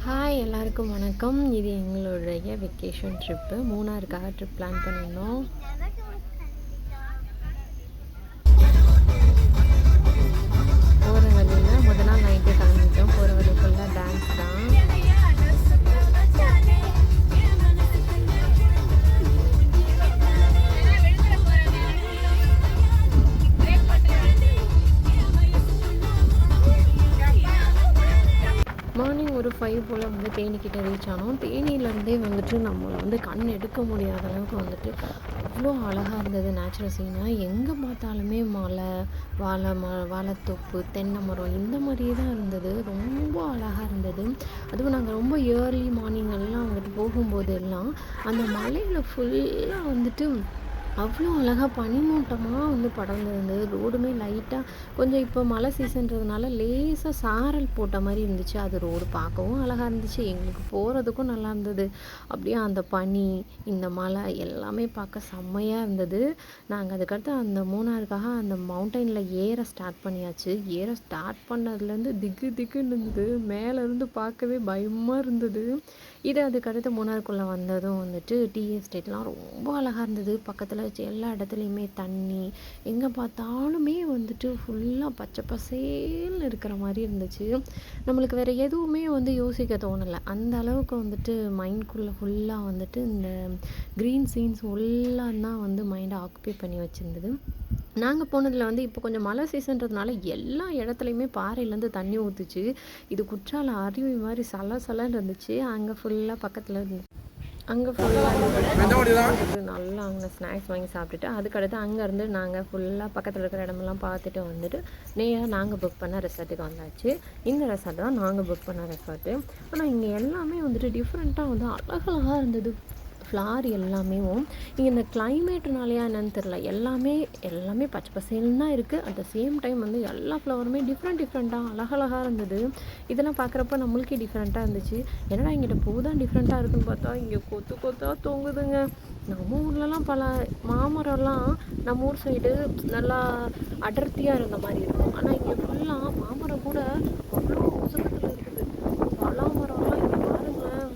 Hi எல்லாருக்கும் வணக்கம். இது எங்களுடைய வெக்கேஷன் ட்ரிப்பு. மூணாறுக்காக ட்ரிப் பிளான் பண்ணியிருந்தோம். போகிற வழியில் முத நாள் நைட்டே கிளம்பிட்டோம். போகிற வழி ஃபுல்லாக டான்ஸ் தான். மார்னிங் ஒரு 5 போல் வந்து தேனிக்கிட்ட ரீச் ஆனோம். தேனியிலேருந்தே வந்துட்டு நம்மளை வந்து கண் எடுக்க முடியாத அளவுக்கு வந்துட்டு அவ்வளோ அழகாக இருந்தது நேச்சுரல் சீனாக. எங்கே பார்த்தாலுமே மலை, வாழைத்தோப்பு, தென்னை மரம் இந்த மாதிரியே தான் இருந்தது. ரொம்ப அழகாக இருந்தது. அதுவும் நாங்கள் ரொம்ப ஏர்லி மார்னிங் எல்லாம் வந்துட்டு போகும்போது எல்லாம் அந்த மலையில் ஃபுல்லாக வந்துட்டு அவ்வளோ அழகாக பனிமூட்டமாக வந்து படர்ந்துருந்தது. ரோடுமே லைட்டாக கொஞ்சம் இப்போ மழை சீசன்றதுனால லேசாக சாரல் போட்ட மாதிரி இருந்துச்சு. அது ரோடு பார்க்கவும் அழகாக இருந்துச்சு, எங்களுக்கு போகிறதுக்கும் நல்லா இருந்தது. அப்படியே அந்த பனி, இந்த மலை எல்லாமே பார்க்க செம்மையாக இருந்தது. நாங்கள் அதுக்கடுத்து அந்த மூணாறுக்காக அந்த மவுண்டனில் ஏற ஸ்டார்ட் பண்ணியாச்சு. ஏற ஸ்டார்ட் பண்ணதுலேருந்து திக்குன்னு இருந்தது. மேலேருந்து பார்க்கவே பயமாக இருந்தது. அதுக்கடுத்து மூணாறுக்குள்ளே வந்ததும் வந்துட்டு டீ எஸ்டேட்லாம் ரொம்ப அழகாக இருந்தது. பக்கத்தில் எல்லா இடத்துலையுமே தண்ணி, எங்கே பார்த்தாலுமே வந்துட்டு ஃபுல்லாக பச்சை பசேல்னு இருக்கிற மாதிரி இருந்துச்சு. நம்மளுக்கு வேறு எதுவுமே வந்து யோசிக்க தோணலை. அந்த அளவுக்கு வந்துட்டு மைண்ட்குள்ளே ஃபுல்லாக வந்துட்டு இந்த க்ரீன் சீன்ஸ் ஃபுல்லாக தான் வந்து மைண்டை ஆக்குபை பண்ணி வச்சுருந்தது. நாங்கள் போனதில் வந்து இப்போ கொஞ்சம் மழை சீசன்றதுனால எல்லா இடத்துலையுமே பாறையிலேருந்து தண்ணி ஊற்றுச்சு. இது குற்றால அருவி மாதிரி சலன்னு இருந்துச்சு. அங்கே ஃபுல்லாக பக்கத்தில் இருந்து அங்கே ஃபுல்லாக நல்லா அங்கே ஸ்நாக்ஸ் வாங்கி சாப்பிட்டுட்டு அதுக்கடுத்து அங்கேருந்து நாங்கள் ஃபுல்லாக பக்கத்தில் இருக்கிற இடமெல்லாம் பார்த்துட்டு வந்துட்டு நேராக நாங்கள் புக் பண்ண ரெசார்ட்டுக்கு வந்தாச்சு. இந்த ரெசார்ட் தான் நாங்கள் புக் பண்ண ரெசார்ட்டு. ஆனால் இங்கே எல்லாமே வந்துட்டு டிஃப்ரெண்ட்டாக வந்து அழகழகாக இருந்தது. ஃப்ளார் எல்லாமே இங்கே இந்த கிளைமேட்னாலையா என்னன்னு தெரில, எல்லாமே பச்சை பசேல்னு தான் இருக்குது. அட் த சேம் டைம் வந்து எல்லா ஃப்ளவருமே டிஃப்ரெண்ட்டாக அழகழகாக இருந்தது. இதெல்லாம் பார்க்குறப்ப நம்மளுக்கே டிஃப்ரெண்ட்டாக இருந்துச்சு. என்னடா இங்கிட்ட பூ தான் டிஃப்ரெண்ட்டாக இருக்குன்னு பார்த்தா இங்கே கொத்தாக தொங்குதுங்க. நம்ம ஊர்லலாம் பல மாமரம்லாம் நம்ம ஊர் சைடு நல்லா அடர்த்தியாக இருந்த மாதிரி இருக்கும். ஆனால் இங்கே ஃபுல்லாக மாமரம் கூட அவ்வளோ உசரத்தில் இருக்குது. பலாமரம்லாம் இங்கே பாருங்களேன்,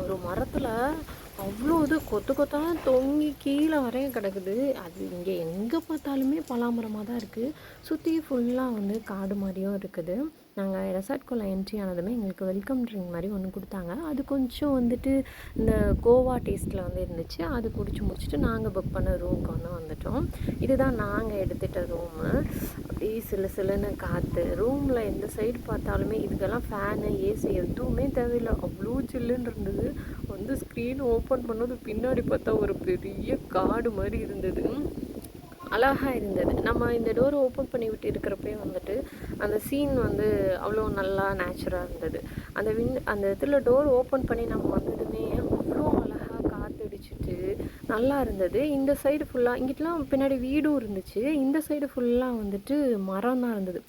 ஒரு மரத்தில் அவ்வளோ இது கொத்தாக தொங்கி கீழே வரையும் கிடக்குது. அது இங்கே எங்கே பார்த்தாலுமே பலாமரமாக தான் இருக்குது. சுற்றி ஃபுல்லாக வந்து காடு மாதிரியும் இருக்குது. நாங்கள் ரெசார்ட்குள்ளே என்ட்ரி ஆனதுமே எங்களுக்கு வெல்கம் ட்ரிங்க் மாதிரி ஒன்று கொடுத்தாங்க. அது கொஞ்சம் வந்துட்டு இந்த கோவா டேஸ்ட்டில் வந்து இருந்துச்சு. அது குடிச்சு முடிச்சுட்டு நாங்கள் புக் பண்ண ரூமுக்கு வந்துட்டோம். இதுதான் நாங்கள் எடுத்துகிட்ட ரூமு. அப்படியே சிலுன்னு காற்று ரூமில் எந்த சைடு பார்த்தாலுமே. இதுக்கெல்லாம் ஃபேனு, ஏசி எதுவுமே தேவையில்லை. அவ்வளோ சில்லுன்னு இருந்தது. வந்து ஸ்க்ரீன் ஓப்பன் பண்ணது பின்னாடி பார்த்தா ஒரு பெரிய காடு மாதிரி இருந்தது. அழகாக இருந்தது. நம்ம இந்த டோர் ஓப்பன் பண்ணி விட்டு இருக்கிறப்பே வந்துட்டு அந்த சீன் வந்து அவ்வளோ நல்லா நேச்சுராக இருந்தது. அந்த இதில் டோர் ஓப்பன் பண்ணி நம்ம வந்ததுமே அவ்வளோ அழகாக காற்றடிச்சிட்டு நல்லா இருந்தது. இந்த சைடு ஃபுல்லாக இங்கிட்டலாம் பின்னாடி வீடும் இருந்துச்சு. இந்த சைடு ஃபுல்லாக வந்துட்டு மரம் தான் இருந்தது.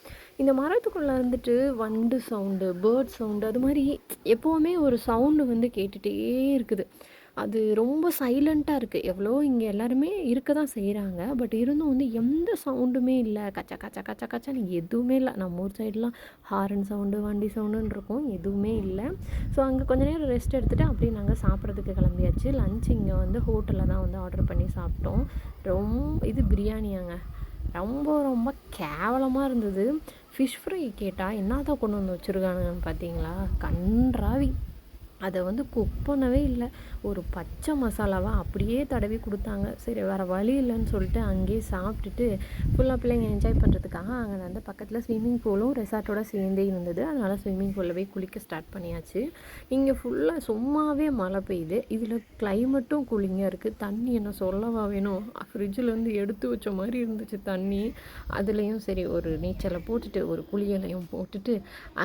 இந்த மரத்துக்குள்ளே வந்துட்டு வண்டு சவுண்டு, பேர்ட் சவுண்டு, அது மாதிரி எப்போவுமே ஒரு சவுண்டு வந்து கேட்டுகிட்டே இருக்குது. அது ரொம்ப சைலண்ட்டாக இருக்குது. எவ்வளோ இங்கே எல்லாருமே இருக்க தான் செய்கிறாங்க. பட் இருந்தும் வந்து எந்த சவுண்டுமே இல்லை. கச்சான்னு எதுவுமே இல்லை. நம்ம ஊர் சைடெலாம் ஹாரன் சவுண்டு, வண்டி சவுண்டுன்னு இருக்கும். எதுவுமே இல்லை. ஸோ அங்கே கொஞ்சம் நேரம் ரெஸ்ட் எடுத்துகிட்டு அப்படியே நாங்கள் சாப்பிட்றதுக்கு கிளம்பியாச்சு. லன்ச் இங்கே வந்து ஹோட்டலில் தான் வந்து ஆர்டர் பண்ணி சாப்பிட்டோம். இது பிரியாணியாங்க. ரொம்ப கேவலமாக இருந்தது. ஃபிஷ் ஃப்ரை கேட்டால் என்னதான் கொண்டு வந்து வச்சுருக்கானுங்கன்னு பார்த்தீங்களா, கன்றாவி. அதை வந்து குக் பண்ணவே இல்லை. ஒரு பச்சை மசாலாவை அப்படியே தடவி கொடுத்தாங்க. சரி வேறு வழி இல்லைன்னு சொல்லிட்டு அங்கேயே சாப்பிட்டுட்டு ஃபுல்லாக பிள்ளைங்க என்ஜாய் பண்ணுறதுக்காக அங்கே வந்து பக்கத்தில் ஸ்விம்மிங் பூலும் ரெசார்ட்டோட சேர்ந்தே இருந்தது. அதனால் ஸ்விம்மிங் பூலில் போய் குளிக்க ஸ்டார்ட் பண்ணியாச்சு. இங்கே ஃபுல்லாக சும்மாவே மழை பெய்யுது. இதில் கிளைமேட்டும் கூலிங்காக இருக்குது. தண்ணி என்ன சொல்லவா வேணும், ஃப்ரிட்ஜிலேருந்து எடுத்து வச்ச மாதிரி இருந்துச்சு தண்ணி. அதுலேயும் சரி ஒரு நீச்சலை போட்டுட்டு ஒரு குளியலையும் போட்டுட்டு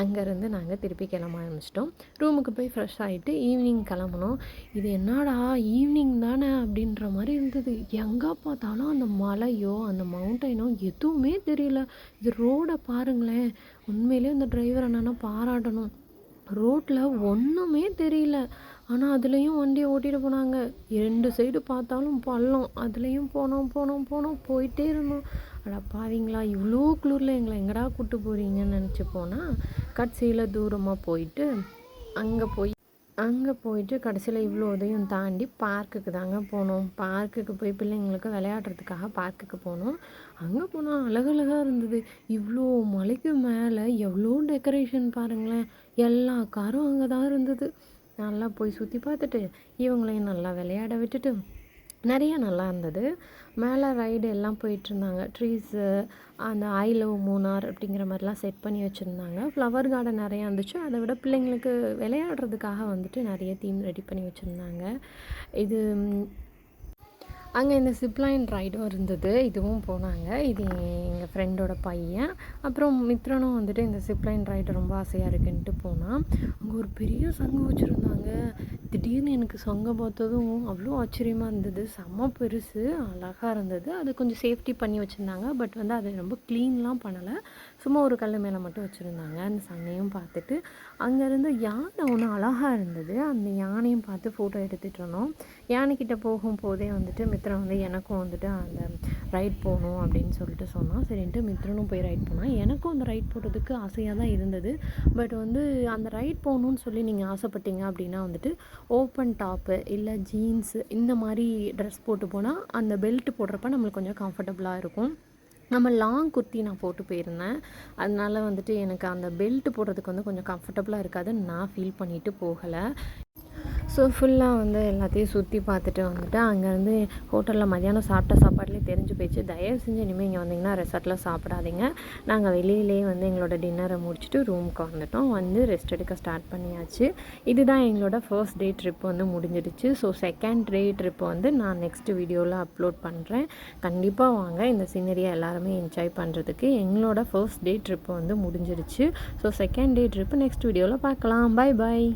அங்கேருந்து நாங்கள் திருப்பி கிளம்ப ஆரம்பிச்சிட்டோம். ரூமுக்கு போய் ஃப்ரெஷ் ஆகிட்டு ஈவினிங் கிளம்புனோம். இது என்னடா ஈவினிங் தானே அப்படின்ற மாதிரி இருந்தது. எங்கே பார்த்தாலும் அந்த மலையோ அந்த மவுண்டனோ எதுவுமே தெரியல. இது ரோடை பாருங்களேன், உண்மையிலே அந்த டிரைவர் என்னன்னா பாராட்டணும். ரோட்டில் ஒன்றுமே தெரியல. ஆனால் அதுலேயும் வண்டியை ஓட்டிகிட்டு போனாங்க. 2 சைடு பார்த்தாலும் பள்ளம். அதுலேயும் போனோம் போயிட்டே இருந்தோம். அட பாவீங்களா, இவ்வளோ குளிரில் எங்களை எங்கடா கூப்பிட்டு போகிறீங்கன்னு நினச்சி போனால் கட்சியில் தூரமாக போயிட்டு அங்கே போயிட்டு கடைசியில் இவ்வளோ இதையும் தாண்டி பார்க்குக்கு தாங்க போனோம். பார்க்குக்கு போய் பிள்ளைங்களுக்கு விளையாடுறதுக்காக பார்க்குக்கு போனோம். அங்கே போனால் அழகழகாக இருந்தது. இவ்வளோ மலைக்கு மேலே எவ்வளோ டெக்கரேஷன் பாருங்களேன். எல்லா காரும் அங்கே தான் இருந்தது. நல்லா போய் சுற்றி பார்த்துட்டு இவங்களையும் நல்லா விளையாட விட்டுட்டு நிறையா நல்லா இருந்தது. மேலே ரைடு எல்லாம் போயிட்டுருந்தாங்க. ட்ரீஸு, அந்த ஐ லவ் மூணார் அப்படிங்கிற மாதிரிலாம் செட் பண்ணி வச்சுருந்தாங்க. ஃப்ளவர் கார்டன் நிறையா இருந்துச்சு. அதை விட பிள்ளைங்களுக்கு விளையாடுறதுக்காக வந்துட்டு நிறைய தீம் ரெடி பண்ணி வச்சுருந்தாங்க. இது அங்கே இந்த சிப்லைன் ரைடும் இருந்தது. இதுவும் போனாங்க. இது எங்கள் ஃப்ரெண்டோட பையன். அப்புறம் மித்ரனும் வந்துட்டு இந்த சிப்லைன் ரைடு ரொம்ப ஆசையாக இருக்குன்ட்டு போனான். அங்கே ஒரு பெரிய சங்கம் வச்சுருந்தாங்க. திடீர்னு எனக்கு சங்கம் பார்த்ததும் அவ்வளோ ஆச்சரியமாக இருந்தது. செம்ம பெருசு, அழகாக இருந்தது. அது கொஞ்சம் சேஃப்டி பண்ணி வச்சுருந்தாங்க. பட் வந்து அது ரொம்ப க்ளீன்லாம் பண்ணலை. சும்மா ஒரு கல் மேலே மட்டும் வச்சுருந்தாங்க. அந்த சங்கையும் பார்த்துட்டு அங்கேருந்து யானை ஒன்று அழகாக இருந்தது. அந்த யானையும் பார்த்து ஃபோட்டோ எடுத்துகிட்டு இருந்தோம். யானைக்கிட்ட போகும்போதே வந்துட்டு மித்ரன் வந்து எனக்கும் வந்துட்டு அந்த ரைட் போகணும் அப்படின்னு சொல்லிட்டு சொன்னான். சரின்ட்டு மித்ரனும் போய் ரைட் போனான். எனக்கும் அந்த ரைட் போடுறதுக்கு ஆசையாக தான் இருந்தது. பட் வந்து அந்த ரைட் போகணுன்னு சொல்லி நீங்கள் ஆசைப்பட்டீங்க அப்படின்னா வந்துட்டு ஓப்பன் டாப்பு இல்லை ஜீன்ஸு இந்த மாதிரி ட்ரெஸ் போட்டு போனால் அந்த பெல்ட் போடுறப்ப நம்மளுக்கு கொஞ்சம் கம்ஃபர்டபுளாக இருக்கும். நம்ம லாங் குர்த்தி நான் போட்டு போயிருந்தேன். அதனால வந்துட்டு எனக்கு அந்த பெல்ட் போடுறதுக்கு வந்து கொஞ்சம் கம்ஃபர்டபுளாக இருக்காதுன்னு நான் ஃபீல் பண்ணிவிட்டு போகலை. ஸோ ஃபுல்லாக வந்து எல்லாத்தையும் சுற்றி பார்த்துட்டு வந்துட்டு அங்கேருந்து ஹோட்டலில் மதியானம் சாப்பிட்ட சாப்பாட்லேயே தெரிஞ்சு போயிடுச்சு. தயவு செஞ்சு இனிமேல் இங்கே வந்தீங்கன்னா ரெசார்ட்டில் சாப்பிடாதீங்க. நாங்கள் வெளியிலே வந்து எங்களோட டின்னரை முடிச்சுட்டு ரூமுக்கு வந்துட்டோம். வந்து ரெஸ்ட் எடுக்க ஸ்டார்ட் பண்ணியாச்சு. இதுதான் எங்களோட ஃபர்ஸ்ட் டே ட்ரிப் வந்து முடிஞ்சிடுச்சு. ஸோ செகண்ட் டே ட்ரிப் வந்து நான் நெக்ஸ்ட் வீடியோவில் அப்லோட் பண்ணுறேன். கண்டிப்பாக வாங்க இந்த சீனரியை எல்லாருமே என்ஜாய் பண்ணுறதுக்கு. எங்களோட ஃபர்ஸ்ட் டே ட்ரிப் வந்து முடிஞ்சிடுச்சு. So second day trip next வீடியோவில் பார்க்கலாம். Bye bye.